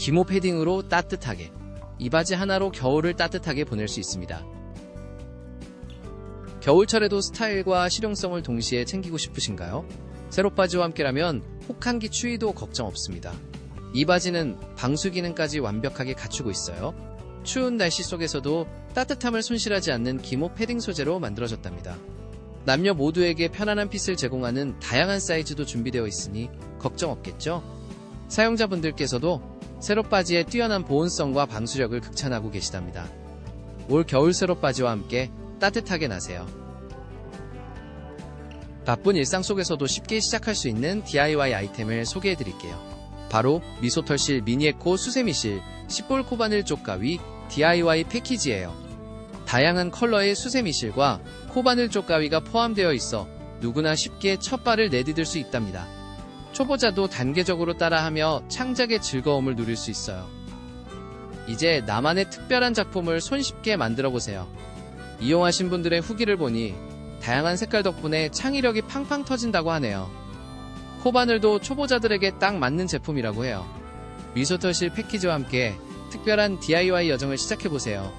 기모 패딩으로 따뜻하게, 이 바지 하나로 겨울을 따뜻하게 보낼 수 있습니다. 겨울철에도 스타일과 실용성을 동시에 챙기고 싶으신가요? 세롯바지와 함께라면 혹한기 추위도 걱정 없습니다. 이 바지는 방수 기능까지 완벽하게 갖추고 있어요. 추운 날씨 속에서도 따뜻함을 손실하지 않는 기모 패딩 소재로 만들어졌답니다. 남녀 모두에게 편안한 핏을 제공하는 다양한 사이즈도 준비되어 있으니 걱정 없겠죠? 사용자분들께서도 세롯바지의 뛰어난 보온성과 방수력을 극찬하고 계시답니다. 올 겨울 세롯바지와 함께 따뜻하게 나세요. 바쁜 일상 속에서도 쉽게 시작할 수 있는 DIY 아이템을 소개해드릴게요. 바로 미소털실 미니에코 수세미실 10볼 코바늘 쪽가위 DIY 패키지예요. 다양한 컬러의 수세미실과 코바늘 쪽가위가 포함되어 있어 누구나 쉽게 첫 발을 내디딜 수 있답니다. 초보자도 단계적으로 따라하며 창작의 즐거움을 누릴 수 있어요. 이제 나만의 특별한 작품을 손쉽게 만들어보세요. 이용하신 분들의 후기를 보니 다양한 색깔 덕분에 창의력이 팡팡 터진다고 하네요. 코바늘도 초보자들에게 딱 맞는 제품이라고 해요. 미소털실 패키지와 함께 특별한 DIY 여정을 시작해보세요.